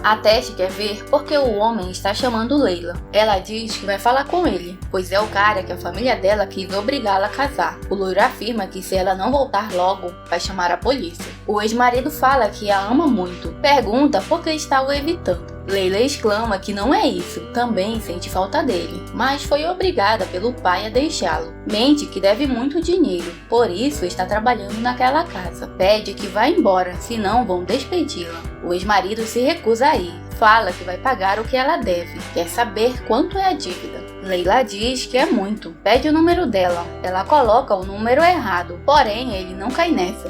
A Teste quer ver porque o homem está chamando Leila. Ela diz que vai falar com ele, pois é o cara que a família dela quis obrigá-la a casar. O loiro afirma que se ela não voltar logo, vai chamar a polícia. O ex-marido fala que a ama muito, pergunta por que está o evitando. Leila exclama que não é isso, também sente falta dele, mas foi obrigada pelo pai a deixá-lo. Mente que deve muito dinheiro, por isso está trabalhando naquela casa. Pede que vá embora, senão vão despedi-la. O ex-marido se recusa a ir, fala que vai pagar o que ela deve, quer saber quanto é a dívida. Leila diz que é muito, pede o número dela. Ela coloca o número errado, porém ele não cai nessa.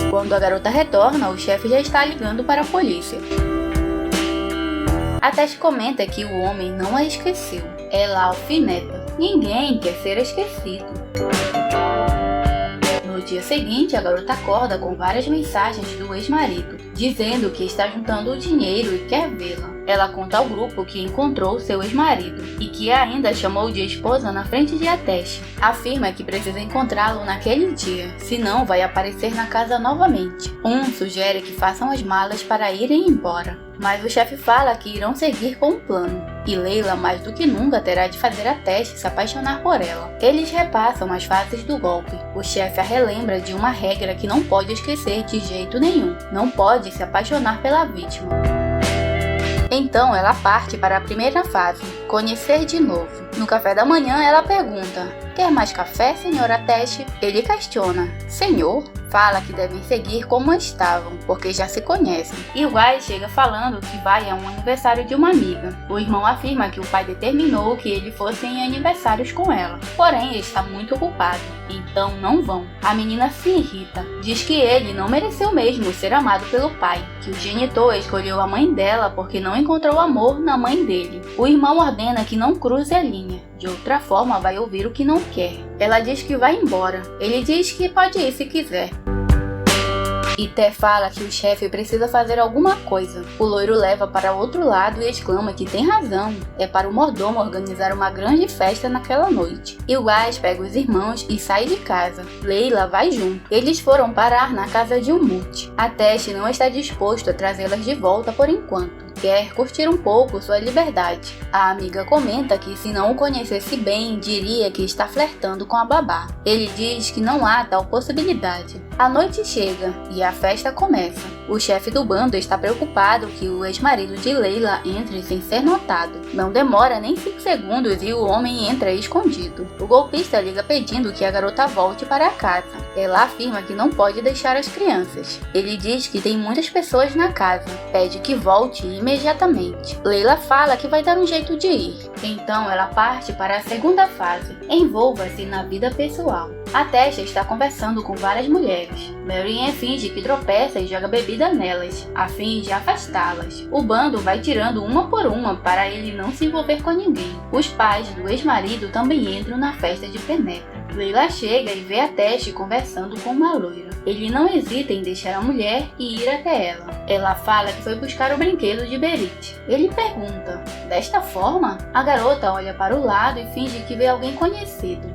Quando a garota retorna, o chefe já está ligando para a polícia. A Teste comenta que o homem não a esqueceu. Ela alfineta. Ninguém quer ser esquecido. No dia seguinte, a garota acorda com várias mensagens do ex-marido, dizendo que está juntando o dinheiro e quer vê-la. Ela conta ao grupo que encontrou seu ex-marido e que ainda chamou de esposa na frente de Ateste. Afirma que precisa encontrá-lo naquele dia, senão vai aparecer na casa novamente. Sugere que façam as malas para irem embora, mas o chefe fala que irão seguir com o plano. E Leila, mais do que nunca, terá de fazer Ateste se apaixonar por ela. Eles repassam as fases do golpe. O chefe a relembra de uma regra que não pode esquecer de jeito nenhum. Não pode se apaixonar pela vítima. Então ela parte para a primeira fase, conhecer de novo. No café da manhã ela pergunta: quer mais café, senhora Teste? Ele questiona: senhor? Fala que devem seguir como estavam, porque já se conhecem. E Guy chega falando que vai a um aniversário de uma amiga. O irmão afirma que o pai determinou que ele fosse em aniversários com ela, porém ele está muito ocupado, então não vão. A menina se irrita, diz que ele não mereceu mesmo ser amado pelo pai, que o genitor escolheu a mãe dela porque não encontrou amor na mãe dele. O irmão ordena que não cruze a linha, de outra forma vai ouvir o que não quer. Ela diz que vai embora, ele diz que pode ir se quiser. E Té fala que o chefe precisa fazer alguma coisa. O loiro leva para outro lado e exclama que tem razão. É para o mordomo organizar uma grande festa naquela noite. E o Gás pega os irmãos e sai de casa. Leila vai junto. Eles foram parar na casa de Umut. A Teste não está disposto a trazê-las de volta por enquanto. Quer curtir um pouco sua liberdade. A amiga comenta que se não o conhecesse bem, diria que está flertando com a babá. Ele diz que não há tal possibilidade. A noite chega e a festa começa. O chefe do bando está preocupado que o ex-marido de Leila entre sem ser notado. Não demora nem 5 segundos e o homem entra escondido. O golpista liga pedindo que a garota volte para casa. Ela afirma que não pode deixar as crianças. Ele diz que tem muitas pessoas na casa. Pede que volte imediatamente. Leila fala que vai dar um jeito de ir. Então ela parte para a segunda fase. Envolva-se na vida pessoal. A Teste está conversando com várias mulheres. Marianne finge que tropeça e joga bebida nelas, a fim de afastá-las. O bando vai tirando uma por uma para ele não se envolver com ninguém. Os pais do ex-marido também entram na festa de penetra. Leila chega e vê a Teste conversando com uma loira. Ele não hesita em deixar a mulher e ir até ela. Ela fala que foi buscar o brinquedo de Berit. Ele pergunta: desta forma? A garota olha para o lado e finge que vê alguém conhecido.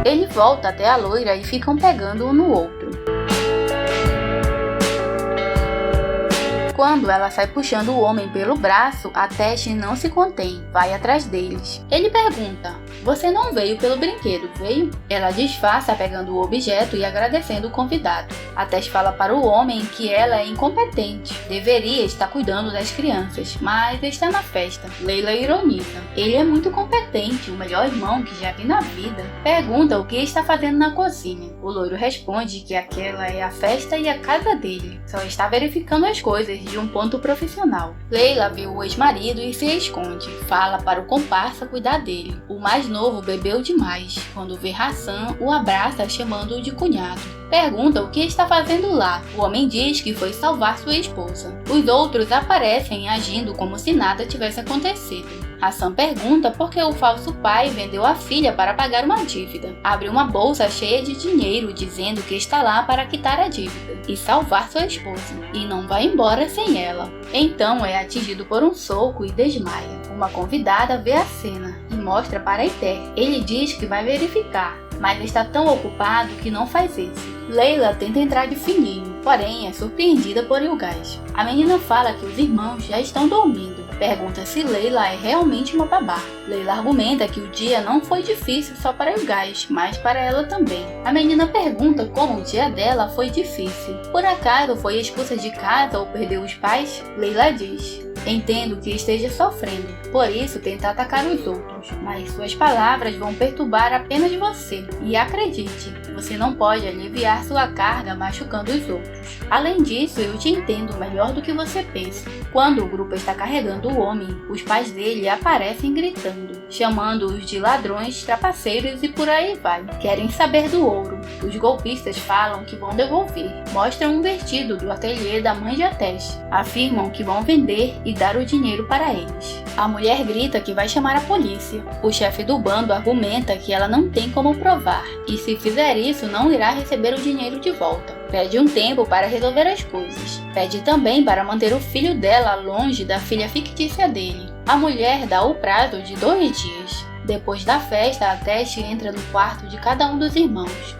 Ele volta até a loira e ficam pegando um no outro. Quando ela sai puxando o homem pelo braço, a Teste não se contém, vai atrás deles. Ele pergunta: você não veio pelo brinquedo, veio? Ela disfarça pegando o objeto e agradecendo o convidado. A Teste fala para o homem que ela é incompetente, deveria estar cuidando das crianças, mas está na festa. Leila ironiza: ele é muito competente, o melhor irmão que já vi na vida. Pergunta o que está fazendo na cozinha. O loiro responde que aquela é a festa e a casa dele, só está verificando as coisas de um ponto profissional. Leila vê o ex-marido e se esconde. Fala para o comparsa cuidar dele. O mais novo bebeu demais. Quando vê Hassan, o abraça chamando-o de cunhado. Pergunta o que está fazendo lá. O homem diz que foi salvar sua esposa. Os outros aparecem agindo como se nada tivesse acontecido. Hassan pergunta por que o falso pai vendeu a filha para pagar uma dívida. Abre uma bolsa cheia de dinheiro dizendo que está lá para quitar a dívida e salvar sua esposa. E não vai embora sem ela. Então é atingido por um soco e desmaia. Uma convidada vê a cena e mostra para Iter. Ele diz que vai verificar. mas está tão ocupado que não faz isso. Leila tenta entrar de fininho, porém é surpreendida por Yugás. A menina fala que os irmãos já estão dormindo. Pergunta se Leila é realmente uma babá. Leila argumenta que o dia não foi difícil só para Yugás, mas para ela também. A menina pergunta como o dia dela foi difícil. Por acaso foi expulsa de casa ou perdeu os pais? Leila diz: entendo que esteja sofrendo, por isso tenta atacar os outros, mas suas palavras vão perturbar apenas você. E acredite, você não pode aliviar sua carga machucando os outros. Além disso, eu te entendo melhor do que você pensa. Quando o grupo está carregando o homem, os pais dele aparecem gritando, chamando-os de ladrões, trapaceiros e por aí vai. Querem saber do ouro. Os golpistas falam que vão devolver. Mostram um vestido do ateliê da mãe de Atesh. Afirmam que vão vender e dar o dinheiro para eles. A mulher grita que vai chamar a polícia. O chefe do bando argumenta que ela não tem como provar e se fizer isso não irá receber o dinheiro de volta. Pede um tempo para resolver as coisas. Pede também para manter o filho dela longe da filha fictícia dele. A mulher dá o prazo de 2 dias. Depois da festa, Atesh entra no quarto de cada um dos irmãos.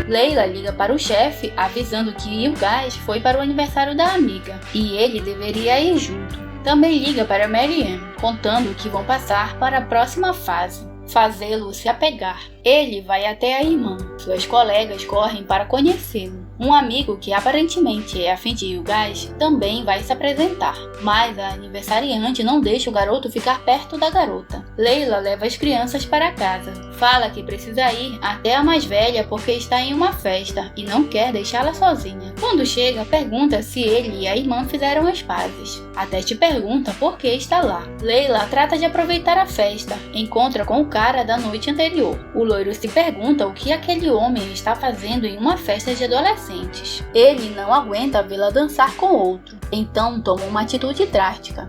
Leila liga para o chefe, avisando que Yugás foi para o aniversário da amiga e ele deveria ir junto. Também liga para Marianne, contando que vão passar para a próxima fase, fazê-lo se apegar. Ele vai até a irmã. Suas colegas correm para conhecê-lo. Um amigo que aparentemente é afim de Yugás também vai se apresentar, mas a aniversariante não deixa o garoto ficar perto da garota. Leila leva as crianças para casa. Fala que precisa ir até a mais velha porque está em uma festa e não quer deixá-la sozinha. Quando chega, pergunta se ele e a irmã fizeram as pazes. Até te pergunta por que está lá. Leila trata de aproveitar a festa. Encontra com o cara da noite anterior. O loiro se pergunta o que aquele homem está fazendo em uma festa de adolescentes. Ele não aguenta vê-la dançar com outro, então toma uma atitude drástica.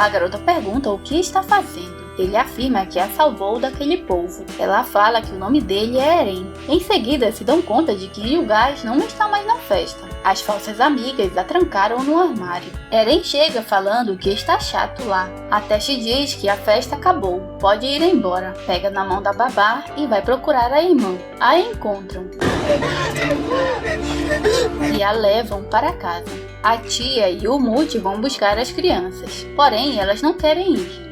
A garota pergunta o que está fazendo. Ele afirma que a salvou daquele povo. Ela fala que o nome dele é Eren. Em seguida, se dão conta de que Yugás não está mais na festa. As falsas amigas a trancaram no armário. Eren chega falando que está chato lá. Atesh diz que a festa acabou, pode ir embora. Pega na mão da babá e vai procurar a irmã. A encontram e a levam para casa. A tia e o Mute vão buscar as crianças, porém elas não querem ir.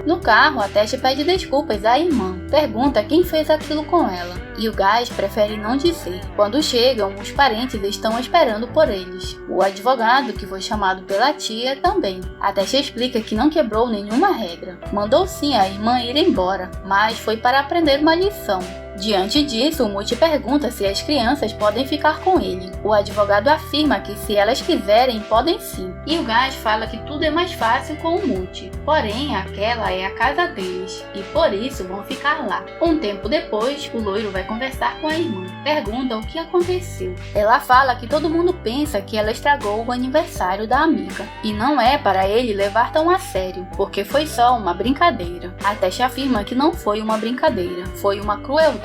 No carro, Atesh pede desculpas à irmã, pergunta quem fez aquilo com ela, e Yugás prefere não dizer. Quando chegam, os parentes estão esperando por eles. O advogado, que foi chamado pela tia, também. Atesh explica que não quebrou nenhuma regra. Mandou sim a irmã ir embora, mas foi para aprender uma lição. Diante disso, o Mute pergunta se as crianças podem ficar com ele. O advogado afirma que se elas quiserem, podem sim. E Yugás fala que tudo é mais fácil com o Mute. Porém, aquela é a casa deles, e por isso vão ficar lá. Um tempo depois, o loiro vai conversar com a irmã. Pergunta o que aconteceu. Ela fala que todo mundo pensa que ela estragou o aniversário da amiga. E não é para ele levar tão a sério, porque foi só uma brincadeira. Atesh afirma que não foi uma brincadeira, foi uma crueldade.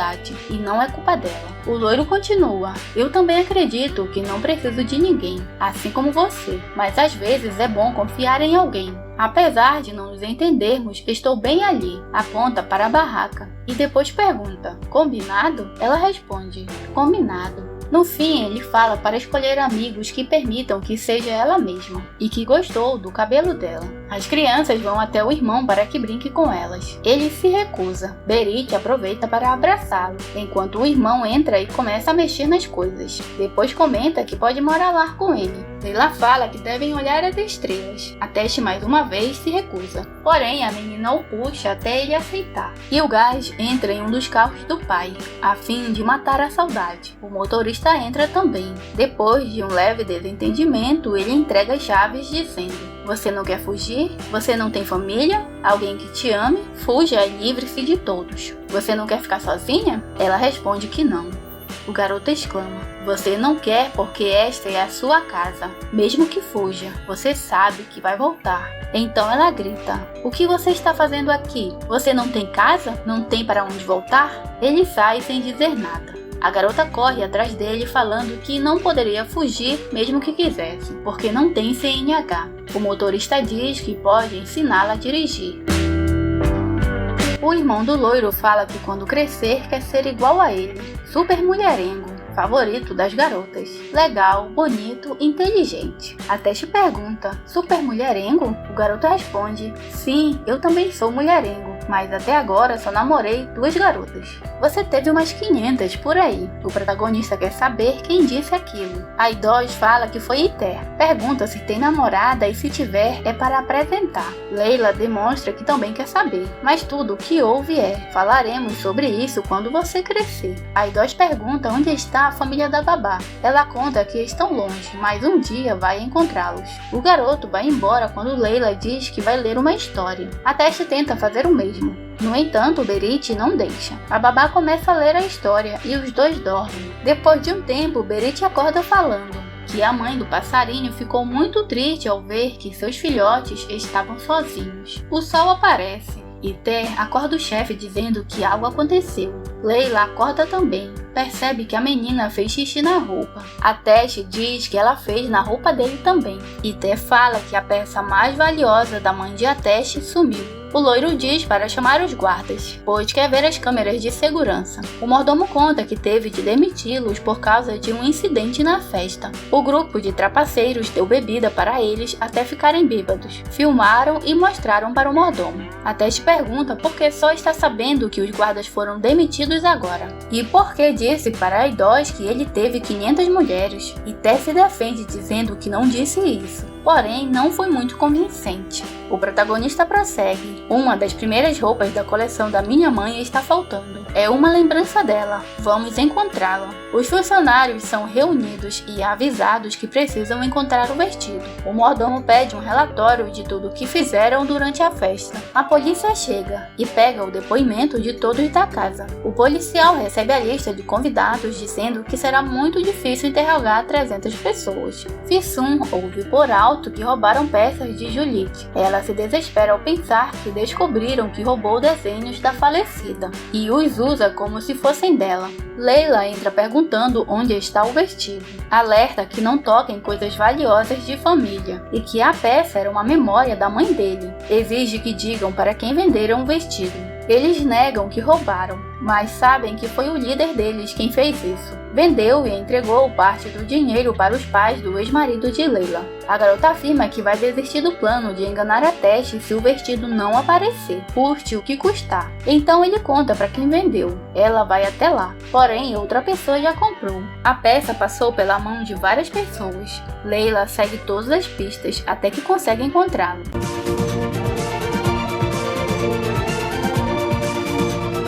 E não é culpa dela. O loiro continua: eu também acredito que não preciso de ninguém, assim como você, mas às vezes é bom confiar em alguém. Apesar de não nos entendermos, estou bem ali. Aponta para a barraca e depois pergunta: combinado? Ela responde: combinado. No fim, ele fala para escolher amigos que permitam que seja ela mesma e que gostou do cabelo dela. As crianças vão até o irmão para que brinque com elas. Ele se recusa. Berit aproveita para abraçá-lo, enquanto o irmão entra e começa a mexer nas coisas. Depois comenta que pode morar lá com ele. Leila fala que devem olhar as estrelas. Atesh mais uma vez se recusa. Porém, a menina o puxa até ele aceitar. Yugás entra em um dos carros do pai, a fim de matar a saudade. O motorista entra também. Depois de um leve desentendimento, ele entrega as chaves dizendo: você não quer fugir? Você não tem família? Alguém que te ame? Fuja e livre-se de todos. Você não quer ficar sozinha? Ela responde que não. O garoto exclama: você não quer porque esta é a sua casa. Mesmo que fuja, você sabe que vai voltar. Então ela grita: o que você está fazendo aqui? Você não tem casa? Não tem para onde voltar? Ele sai sem dizer nada. A garota corre atrás dele falando que não poderia fugir mesmo que quisesse, porque não tem CNH. O motorista diz que pode ensiná-la a dirigir. O irmão do loiro fala que quando crescer quer ser igual a ele, super mulherengo, favorito das garotas, legal, bonito, inteligente. A Teste pergunta, super mulherengo? O garoto responde, sim, eu também sou mulherengo, mas até agora só namorei 2 garotas. Você teve umas 500 por aí. O protagonista quer saber quem disse aquilo. A Idoz fala que foi Iter. Pergunta se tem namorada e se tiver é para apresentar. Leila demonstra que também quer saber, mas tudo o que houve falaremos sobre isso quando você crescer. A Idoz pergunta onde está a família da babá. Ela conta que estão longe, mas um dia vai encontrá-los. O garoto vai embora quando Leila diz que vai ler uma história. A Teste tenta fazer o mesmo. No entanto, Berit não deixa. A babá começa a ler a história e os dois dormem. Depois de um tempo, Berit acorda falando que a mãe do passarinho ficou muito triste ao ver que seus filhotes estavam sozinhos. O sol aparece. Iter acorda o chefe dizendo que algo aconteceu. Leila acorda também. Percebe que a menina fez xixi na roupa. A Teste diz que ela fez na roupa dele também. Iter fala que a peça mais valiosa da mãe de Teste sumiu. O loiro diz para chamar os guardas, pois quer ver as câmeras de segurança. O mordomo conta que teve de demiti-los por causa de um incidente na festa. O grupo de trapaceiros deu bebida para eles até ficarem bêbados. Filmaram e mostraram para o mordomo. A Teste pergunta por que só está sabendo que os guardas foram demitidos agora. E por que disse para a Idoz que ele teve 500 mulheres. E Tess se defende dizendo que não disse isso. Porém, não foi muito convincente. O protagonista prossegue. Uma das primeiras roupas da coleção da minha mãe está faltando. É uma lembrança dela. Vamos encontrá-la. Os funcionários são reunidos e avisados que precisam encontrar o vestido. O mordomo pede um relatório de tudo o que fizeram durante a festa. A polícia chega e pega o depoimento de todos da casa. O policial recebe a lista de convidados dizendo que será muito difícil interrogar 300 pessoas. Fissun ouve por alto que roubaram peças de Juliette. Ela se desespera ao pensar que descobriram que roubou desenhos da falecida e os usa como se fossem dela. Leila entra perguntando onde está o vestido. Alerta que não toquem coisas valiosas de família e que a peça era uma memória da mãe dele. Exige que digam para quem venderam o vestido. Eles negam que roubaram, mas sabem que foi o líder deles quem fez isso. Vendeu e entregou parte do dinheiro para os pais do ex-marido de Leila. A garota afirma que vai desistir do plano de enganar a Teste se o vestido não aparecer, custe o que custar. Então ele conta para quem vendeu. Ela vai até lá, porém outra pessoa já comprou. A peça passou pela mão de várias pessoas. Leila segue todas as pistas até que consegue encontrá-lo.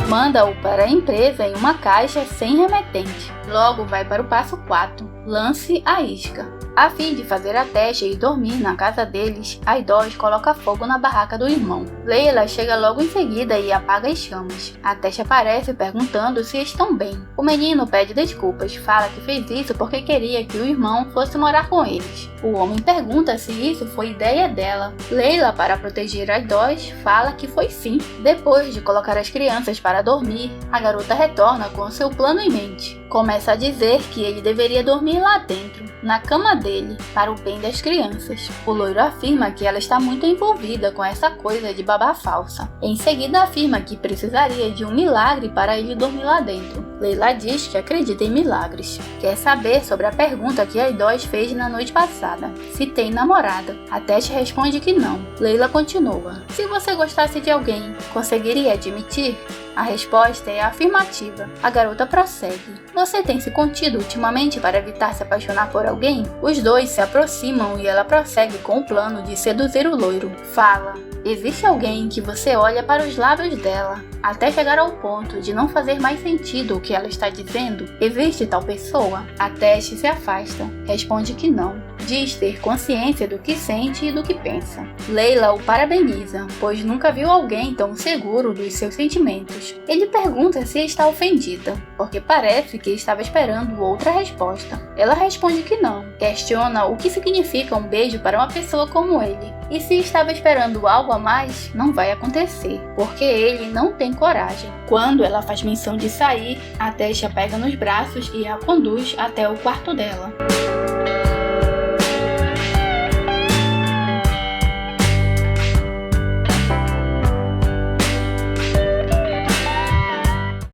Manda-o para a empresa em uma caixa sem remetente. Logo vai para o passo 4, lance a isca. A fim de fazer a Teste e dormir na casa deles, a Idoz coloca fogo na barraca do irmão. Leila chega logo em seguida e apaga as chamas. A Teste aparece perguntando se estão bem. O menino pede desculpas, fala que fez isso porque queria que o irmão fosse morar com eles. O homem pergunta se isso foi ideia dela. Leila, para proteger a Idoz, fala que foi sim. Depois de colocar as crianças para dormir, a garota retorna com seu plano em mente. Começa a dizer que ele deveria dormir lá dentro, na cama dele, para o bem das crianças. O loiro afirma que ela está muito envolvida com essa coisa de babá falsa. Em seguida afirma que precisaria de um milagre para ele dormir lá dentro. Leila diz que acredita em milagres. Quer saber sobre a pergunta que a Idoz fez na noite passada, se tem namorada. A Teste responde que não. Leila continua. Se você gostasse de alguém, conseguiria admitir? A resposta é afirmativa. A garota prossegue. Você tem se contido ultimamente para evitar se apaixonar por alguém? Os dois se aproximam e ela prossegue com o plano de seduzir o loiro. Fala. Existe alguém que você olha para os lábios dela, até chegar ao ponto de não fazer mais sentido o que ela está dizendo? Existe tal pessoa? A Teste se afasta. Responde que não. Diz ter consciência do que sente e do que pensa. Leila o parabeniza, pois nunca viu alguém tão seguro dos seus sentimentos. Ele pergunta se está ofendida, porque parece que estava esperando outra resposta. Ela responde que não. Questiona o que significa um beijo para uma pessoa como ele. E se estava esperando algo a mais, não vai acontecer, porque ele não tem coragem. Quando ela faz menção de sair, a Teste a pega nos braços e a conduz até o quarto dela.